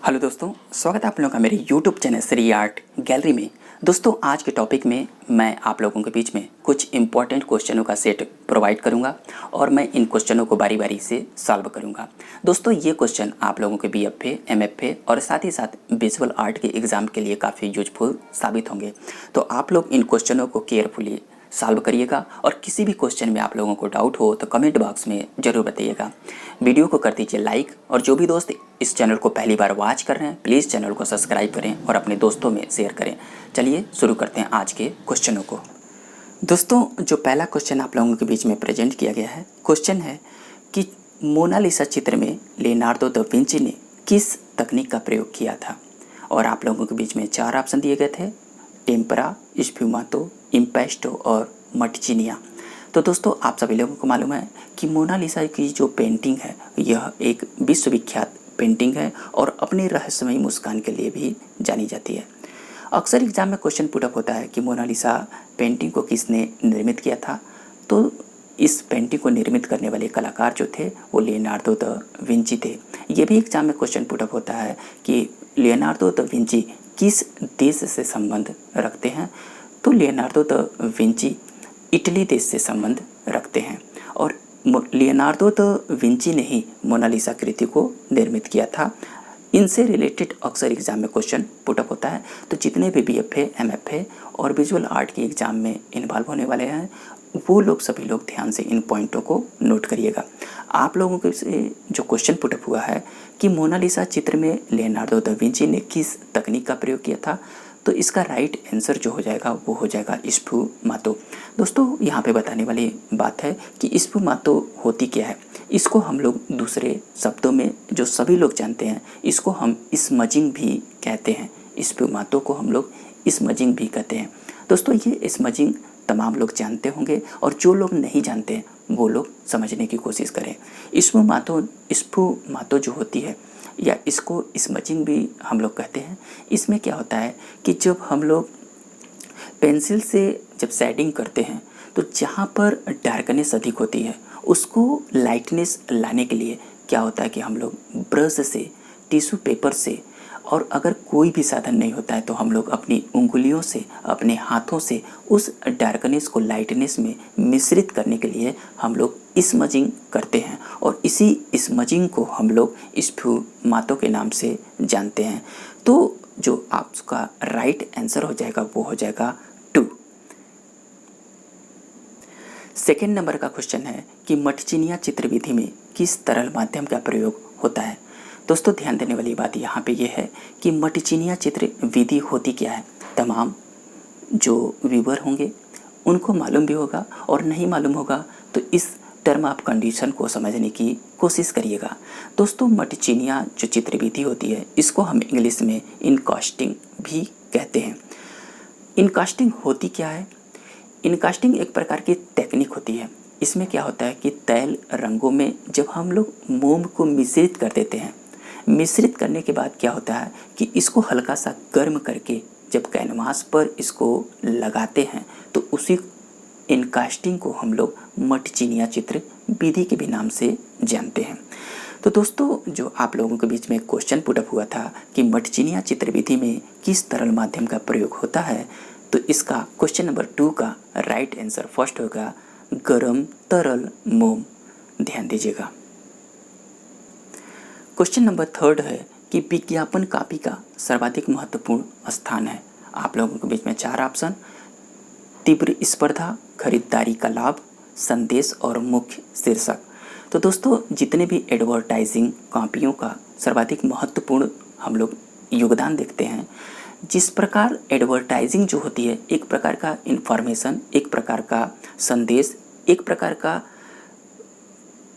Hello दोस्तों, स्वागत है आप लोगों का मेरे YouTube channel Shri art gallery में। दोस्तों, आज के टॉपिक में मैं आप लोगों के बीच में कुछ इंपॉर्टेंट क्वेश्चनों का सेट प्रोवाइड करूंगा और मैं इन क्वेश्चनों को बारी बारी से सॉल्व करूंगा। दोस्तों, ये क्वेश्चन आप लोगों के BFA, MFA और साथ ही साथ विजुअल आर्ट के एग्ज़ाम के लिए काफ़ी यूजफुल साबित होंगे। तो आप लोग इन क्वेश्चनों को केयरफुली सॉल्व करिएगा और किसी भी क्वेश्चन में आप लोगों को डाउट हो तो कमेंट बॉक्स में ज़रूर बताइएगा। वीडियो को कर दीजिए लाइक और जो भी दोस्त इस चैनल को पहली बार वॉच कर रहे हैं प्लीज़ चैनल को सब्सक्राइब करें और अपने दोस्तों में शेयर करें। चलिए शुरू करते हैं आज के क्वेश्चनों को। दोस्तों, जो पहला क्वेश्चन आप लोगों के बीच में प्रेजेंट किया गया है, क्वेश्चन है कि मोनालिसा चित्र में लियोनार्डो दा विंची ने किस तकनीक का प्रयोग किया था। और आप लोगों के बीच में 4 ऑप्शन दिए गए थे: टेम्परा, स्फुमातो, इम्पेस्टो और मटचिनिया। तो दोस्तों, आप सभी लोगों को मालूम है कि मोनालिसा की जो पेंटिंग है यह एक विश्वविख्यात पेंटिंग है और अपनी रहस्यमयी मुस्कान के लिए भी जानी जाती है। अक्सर एग्जाम में क्वेश्चन पुटअप होता है कि मोनालिसा पेंटिंग को किसने निर्मित किया था। तो इस पेंटिंग को निर्मित करने वाले कलाकार जो थे वो लियोनार्डो दा विंची थे। ये भी एग्जाम में क्वेश्चन पुटअप होता है कि लियोनार्डो दा विंची किस देश से संबंध रखते हैं। तो लियोनार्डो दा विंची इटली देश से संबंध रखते हैं और लियोनार्डो दा विंची ने ही मोनालिसा कृति को निर्मित किया था। इनसे रिलेटेड अक्सर एग्जाम में क्वेश्चन पुटअप होता है। तो जितने भी BFA, MFA और विजुअल आर्ट के एग्ज़ाम में इन्वॉल्व होने वाले हैं वो लोग सभी लोग ध्यान से इन पॉइंटों को नोट करिएगा। आप लोगों के से जो क्वेश्चन पुटअप हुआ है कि मोनालिसा चित्र में लियोनार्डो दा विंची ने किस तकनीक का प्रयोग किया था, तो इसका राइट आंसर जो हो जाएगा वो हो जाएगा स्फुमातो। दोस्तों, यहाँ पे बताने वाली बात है कि स्फुमातो होती क्या है। इसको हम लोग दूसरे शब्दों में जो सभी लोग जानते हैं इसको हम स्मजिंग भी कहते हैं। स्फुमातो को हम लोग स्मजिंग भी कहते हैं। दोस्तों, ये स्मजिंग तमाम लोग जानते होंगे और जो लोग नहीं जानते वो लोग समझने की कोशिश करें। स्फुमातो जो होती है या इसको स्मजिंग भी हम लोग कहते हैं। इसमें क्या होता है कि जब हम लोग पेंसिल से जब शेडिंग करते हैं तो जहाँ पर डार्कनेस अधिक होती है उसको लाइटनेस लाने के लिए क्या होता है कि हम लोग ब्रश से, टिश्यू पेपर से और अगर कोई भी साधन नहीं होता है तो हम लोग अपनी उंगलियों से, अपने हाथों से उस डार्कनेस को लाइटनेस में मिश्रित करने के लिए हम लोग स्मजिंग करते हैं और इसी स्मजिंग को हम लोग स्फुमातो के नाम से जानते हैं। तो जो आपका राइट आंसर हो जाएगा वो हो जाएगा 2। सेकेंड नंबर का क्वेश्चन है कि मटचिनिया चित्र विधि में किस तरल माध्यम का प्रयोग होता है। दोस्तों, ध्यान देने वाली बात यहाँ पे ये है कि मटचिनिया चित्र विधि होती क्या है। तमाम जो व्यूअर होंगे उनको मालूम भी होगा और नहीं मालूम होगा तो इस टर्म ऑफ कंडीशन को समझने की कोशिश करिएगा। दोस्तों, मटचिनिया जो चित्र विधि होती है इसको हम इंग्लिश में इनकास्टिंग भी कहते हैं। इनकास्टिंग होती क्या है? इनकास्टिंग एक प्रकार की टेक्निक होती है। इसमें क्या होता है कि तैल रंगों में जब हम लोग मोम को मिश्रित कर देते हैं, मिश्रित करने के बाद क्या होता है कि इसको हल्का सा गर्म करके जब कैनवास पर इसको लगाते हैं तो उसी इनकास्टिंग को हम लोग मटचिनिया चित्र विधि के भी नाम से जानते हैं। तो दोस्तों, जो आप लोगों के बीच में क्वेश्चन पुटअप हुआ था कि मटचिनिया चित्र विधि में किस तरल माध्यम का प्रयोग होता है, तो इसका क्वेश्चन नंबर 2 का राइट आंसर फर्स्ट होगा गरम तरल मोम। ध्यान दीजिएगा। क्वेश्चन नंबर 3 है कि विज्ञापन कॉपी का सर्वाधिक महत्वपूर्ण स्थान है। आप लोगों के बीच में 4 ऑप्शन: तीव्र स्पर्धा, खरीदारी का लाभ, संदेश और मुख्य शीर्षक। तो दोस्तों, जितने भी एडवर्टाइजिंग कॉपियों का सर्वाधिक महत्वपूर्ण हम लोग योगदान देखते हैं, जिस प्रकार एडवर्टाइजिंग जो होती है एक प्रकार का इंफॉर्मेशन, एक प्रकार का संदेश, एक प्रकार का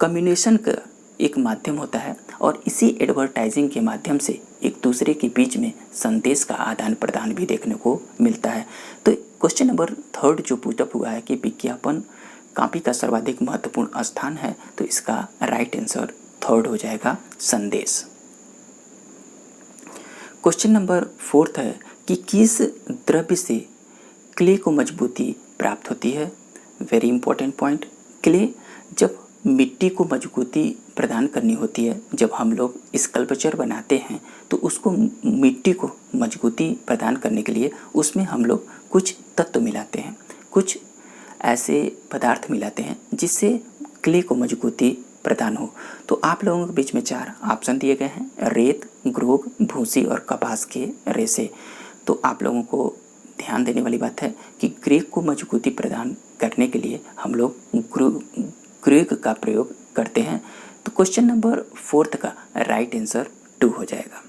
कम्युनिकेशन का एक माध्यम होता है और इसी एडवर्टाइजिंग के माध्यम से एक दूसरे के बीच में संदेश का आदान प्रदान भी देखने को मिलता है। तो क्वेश्चन नंबर 3 जो पुटअप हुआ है कि विज्ञापन कॉपी का सर्वाधिक महत्वपूर्ण स्थान है, तो इसका राइट आंसर 3 हो जाएगा संदेश। क्वेश्चन नंबर 4 है कि किस द्रव्य से क्ले को मजबूती प्राप्त होती है। Very important point. क्ले जब मिट्टी को मजबूती प्रदान करनी होती है। जब हम लोग स्कल्पचर बनाते हैं तो उसको मिट्टी को मजबूती प्रदान करने के लिए उसमें हम लोग कुछ तत्व मिलाते हैं, कुछ ऐसे पदार्थ मिलाते हैं जिससे क्ले को मजबूती प्रदान हो। तो आप लोगों के बीच में 4 ऑप्शन दिए गए हैं, रेत, ग्रोग, भूसी और कपास के रेशे। तो आप लोगों को ध्यान देने वाली बात है कि ग्रेग को मजबूती प्रदान करने के लिए हम लोग ग्रेग का प्रयोग करते हैं। तो क्वेश्चन नंबर 4 का राइट आंसर 2 हो जाएगा।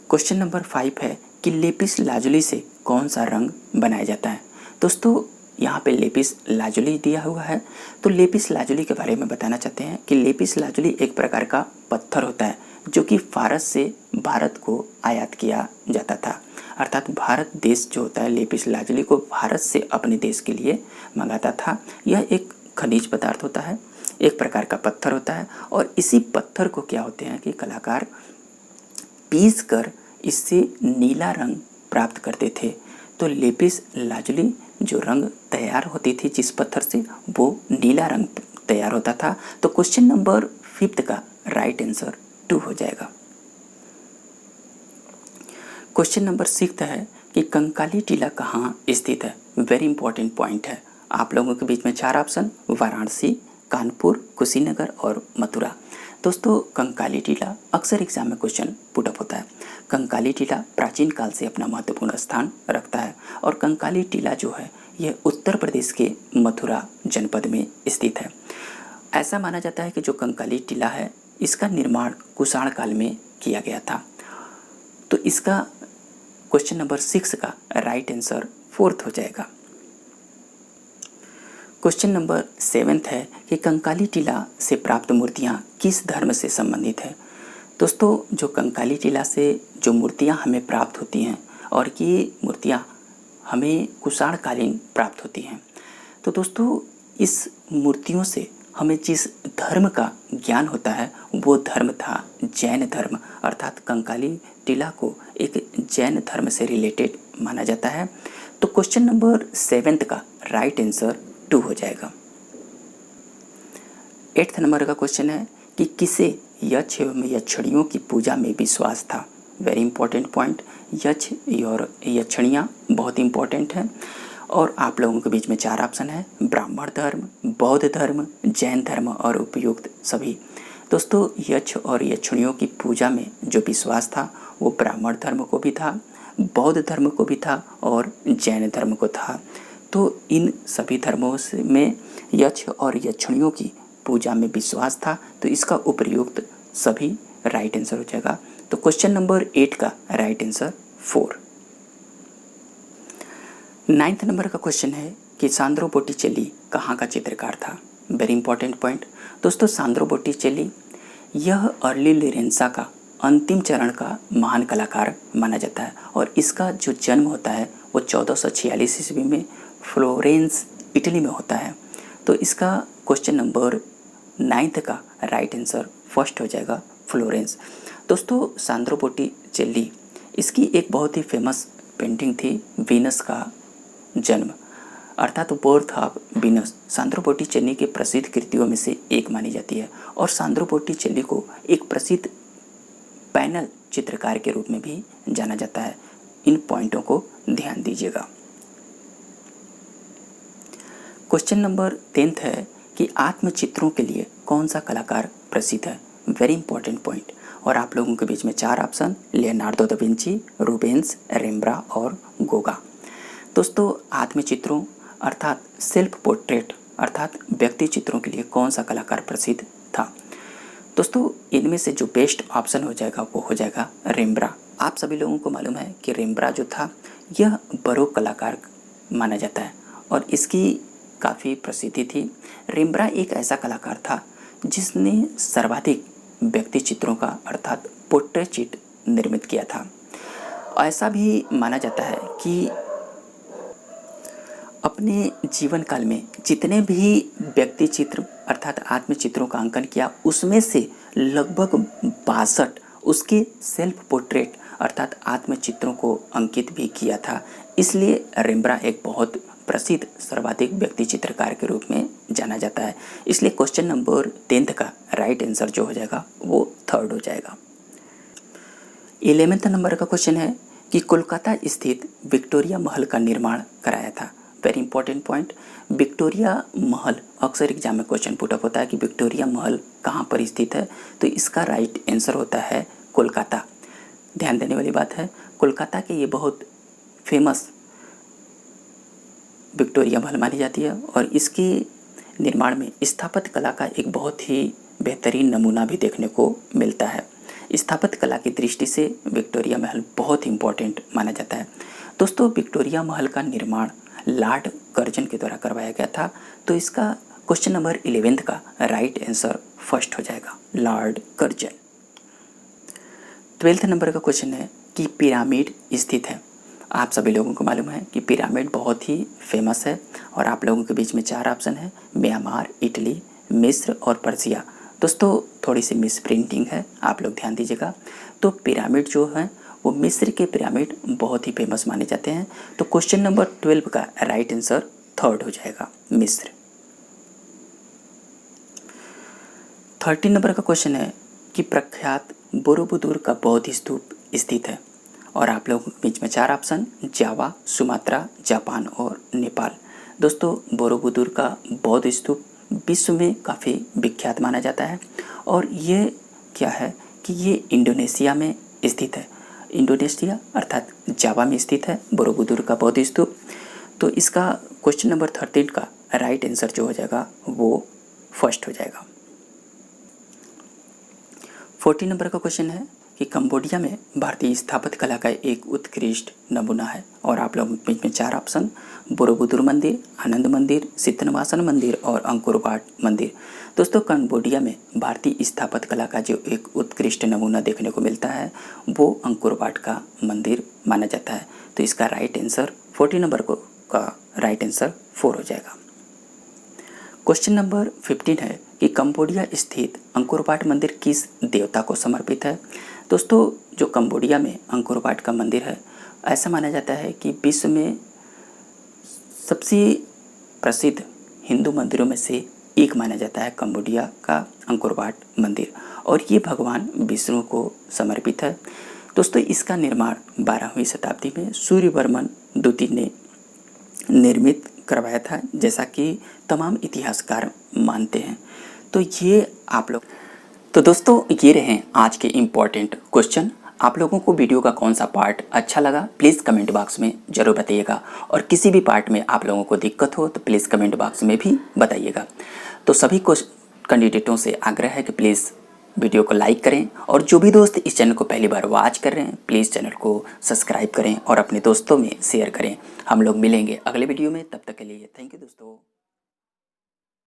क्वेश्चन नंबर 5 है कि लेपिस लाजुली से कौन सा रंग बनाया जाता है। दोस्तों यहाँ पे लेपिस लाजुली दिया हुआ है, तो लेपिस लाजुली के बारे में बताना चाहते हैं कि लेपिस लाजुली एक प्रकार का पत्थर होता है जो कि फारस से भारत को आयात किया जाता था। अर्थात भारत देश जो होता है लेपिस लाजुली को भारत से अपने देश के लिए मंगाता था। यह एक खनिज पदार्थ होता है, एक प्रकार का पत्थर होता है और इसी पत्थर को क्या होते हैं कि कलाकार पीस कर इससे नीला रंग प्राप्त करते थे। तो लेपिस लाजुली जो रंग तैयार होती थी जिस पत्थर से, वो नीला रंग तैयार होता था। तो क्वेश्चन नंबर 5 का राइट आंसर 2 हो जाएगा। क्वेश्चन नंबर 6 है कि कंकाली टीला कहाँ स्थित है। वेरी इंपॉर्टेंट पॉइंट है। आप लोगों के बीच में 4 ऑप्शन, वाराणसी, कानपुर, कुशीनगर और मथुरा। दोस्तों कंकाली टीला अक्सर एग्जाम में क्वेश्चन पुटअप होता है। कंकाली टीला प्राचीन काल से अपना महत्वपूर्ण स्थान रखता है और कंकाली टीला जो है यह उत्तर प्रदेश के मथुरा जनपद में स्थित है। ऐसा माना जाता है कि जो कंकाली टीला है इसका निर्माण कुषाण काल में किया गया था। तो इसका क्वेश्चन नंबर 6 का राइट आंसर 4 हो जाएगा। क्वेश्चन नंबर 7 है कि कंकाली टीला से प्राप्त मूर्तियाँ किस धर्म से संबंधित है। दोस्तों जो कंकाली टीला से जो मूर्तियाँ हमें प्राप्त होती हैं और ये मूर्तियाँ हमें कुषाणकालीन प्राप्त होती हैं। तो दोस्तों इस मूर्तियों से हमें जिस धर्म का ज्ञान होता है वो धर्म था जैन धर्म। अर्थात कंकाली टीला को एक जैन धर्म से रिलेटेड माना जाता है। तो क्वेश्चन नंबर 7 का राइट आंसर 2 हो जाएगा। 8 नंबर का क्वेश्चन है कि किसे यक्ष एवं यक्षिणियों की पूजा में विश्वास था। Very important point. यक्ष और यक्षिणियाँ बहुत इंपॉर्टेंट हैं और आप लोगों के बीच में 4 ऑप्शन है, ब्राह्मण धर्म, बौद्ध धर्म, जैन धर्म और उपयुक्त सभी। दोस्तों यक्ष और यक्षिणियों की पूजा में जो विश्वास था वो ब्राह्मण धर्म को भी था, बौद्ध धर्म को भी था और जैन धर्म को था। तो इन सभी धर्मों में यक्ष और यक्षिणियों की पूजा में विश्वास था। तो इसका उपयुक्त सभी राइट आंसर हो जाएगा। तो क्वेश्चन नंबर 8 का राइट आंसर 4। 9 नंबर का क्वेश्चन है कि सांद्रो बोटिचेली कहाँ का चित्रकार था। Very important point. दोस्तों सांद्रो बोटिचेली यह अर्ली लोरेंसा का अंतिम चरण का महान कलाकार माना जाता है और इसका जो जन्म होता है वो 1446 ईस्वी में फ्लोरेंस इटली में होता है। तो इसका क्वेश्चन नंबर 9 का राइट आंसर फर्स्ट हो जाएगा, फ्लोरेंस। दोस्तों सांद्रो बोटिचेली इसकी एक बहुत ही फेमस पेंटिंग थी, वीनस का जन्म अर्थात बर्थ ऑफ वीनस। सांद्रो बोटिचेली के प्रसिद्ध कृतियों में से एक मानी जाती है और सांद्रो बोटिचेली को एक प्रसिद्ध पैनल चित्रकार के रूप में भी जाना जाता है। इन पॉइंटों को ध्यान दीजिएगा। क्वेश्चन नंबर 10 है कि आत्मचित्रों के लिए कौन सा कलाकार प्रसिद्ध है। Very important point. और आप लोगों के बीच में 4 option, Leonardo da Vinci, Rubens, Rembrandt और गोगा। दोस्तों आत्मचित्रों अर्थात सेल्फ पोर्ट्रेट अर्थात व्यक्ति चित्रों के लिए कौन सा कलाकार प्रसिद्ध था। दोस्तों इनमें से जो बेस्ट ऑप्शन हो जाएगा वो हो जाएगा रेम्ब्रांट। आप सभी लोगों को मालूम है कि रेम्ब्रांट जो था यह बरोक कलाकार माना जाता है और इसकी काफ़ी प्रसिद्धि थी। रेम्ब्रांट एक ऐसा कलाकार था जिसने सर्वाधिक व्यक्ति चित्रों का अर्थात पोर्ट्रेट चित्र निर्मित किया था। ऐसा भी माना जाता है कि अपने जीवन काल में जितने भी व्यक्ति चित्र अर्थात आत्मचित्रों का अंकन किया उसमें से लगभग 62 उसके सेल्फ पोर्ट्रेट अर्थात आत्मचित्रों को अंकित भी किया था। इसलिए रेम्ब्रांट एक बहुत प्रसिद्ध सर्वाधिक व्यक्ति चित्रकार के रूप में जाना जाता है। इसलिए क्वेश्चन नंबर 10 का राइट आंसर जो हो जाएगा वो 3rd हो जाएगा। 11वें नंबर का क्वेश्चन है कि कोलकाता स्थित विक्टोरिया महल का निर्माण कराया था। वेरी इंपॉर्टेंट पॉइंट, विक्टोरिया महल अक्सर एग्जाम में क्वेश्चन पुटअप होता है कि विक्टोरिया महल कहाँ पर स्थित है, तो इसका राइट आंसर होता है कोलकाता। ध्यान देने वाली बात है, कोलकाता के ये बहुत फेमस विक्टोरिया महल मानी जाती है और इसके निर्माण में स्थापत्य कला का एक बहुत ही बेहतरीन नमूना भी देखने को मिलता है। स्थापत्य कला की दृष्टि से विक्टोरिया महल बहुत इंपॉर्टेंट माना जाता है। दोस्तों, विक्टोरिया महल का निर्माण लॉर्ड कर्जन के द्वारा करवाया गया था, तो इसका क्वेश्चन नंबर 11 का राइट आंसर फर्स्ट हो जाएगा, लॉर्ड कर्जन। 12वें नंबर का क्वेश्चन है कि पिरामिड स्थित है। आप सभी लोगों को मालूम है कि पिरामिड बहुत ही फेमस है और आप लोगों के बीच में 4 ऑप्शन है, म्यांमार, इटली, मिस्र और पर्सिया। दोस्तों, थोड़ी सी मिस प्रिंटिंग है, आप लोग ध्यान दीजिएगा। तो पिरामिड जो है वो मिस्र के पिरामिड बहुत ही फेमस माने जाते हैं, तो क्वेश्चन नंबर 12 का राइट आंसर 3rd हो जाएगा, मिस्र। 13 नंबर का क्वेश्चन है कि प्रख्यात बोरोबुदुर का बौद्ध स्तूप स्थित है और आप लोगों के बीच में 4 ऑप्शन, जावा, सुमात्रा, जापान और नेपाल। दोस्तों, बोरोबुदुर का बौद्ध स्तूप विश्व में काफ़ी विख्यात माना जाता है और ये क्या है कि ये इंडोनेशिया में स्थित है। इंडोनेशिया अर्थात जावा में स्थित है बोरोबुदुर का बौद्ध स्तूप। तो इसका क्वेश्चन नंबर 13 का राइट आंसर जो हो जाएगा वो फर्स्ट हो जाएगा। 14 नंबर का क्वेश्चन है कि कंबोडिया में भारतीय स्थापत्य कला का एक उत्कृष्ट नमूना है और आप लोगों के बीच में 4 ऑप्शन, बोरोबुदुर मंदिर, आनंद मंदिर, सितनवासन मंदिर और अंकोर वाट मंदिर। दोस्तों, कंबोडिया में भारतीय स्थापत्य कला का जो एक उत्कृष्ट नमूना देखने को मिलता है वो अंकोर वाट का मंदिर माना जाता है, तो इसका राइट आंसर 14 नंबर का राइट आंसर 4 हो जाएगा। क्वेश्चन नंबर 15 है कि कंबोडिया स्थित अंकोर वाट मंदिर किस देवता को समर्पित है। दोस्तों, जो कंबोडिया में अंकोर वाट का मंदिर है, ऐसा माना जाता है कि विश्व में सबसे प्रसिद्ध हिंदू मंदिरों में से एक माना जाता है कंबोडिया का अंकोर वाट मंदिर और ये भगवान विष्णु को समर्पित है। दोस्तों, इसका निर्माण 12वीं शताब्दी में सूर्यवर्मन द्वितीय ने निर्मित करवाया था, जैसा कि तमाम इतिहासकार मानते हैं। तो ये आप लोग, तो दोस्तों ये रहे आज के इम्पॉर्टेंट क्वेश्चन। आप लोगों को वीडियो का कौन सा पार्ट अच्छा लगा प्लीज़ कमेंट बॉक्स में ज़रूर बताइएगा और किसी भी पार्ट में आप लोगों को दिक्कत हो तो प्लीज़ कमेंट बॉक्स में भी बताइएगा। तो सभी कैंडिडेटों से आग्रह है कि प्लीज़ वीडियो को लाइक करें और जो भी दोस्त इस चैनल को पहली बार वॉच कर रहे हैं प्लीज़ चैनल को सब्सक्राइब करें और अपने दोस्तों में शेयर करें। हम लोग मिलेंगे अगले वीडियो में, तब तक के लिए थैंक यू दोस्तों।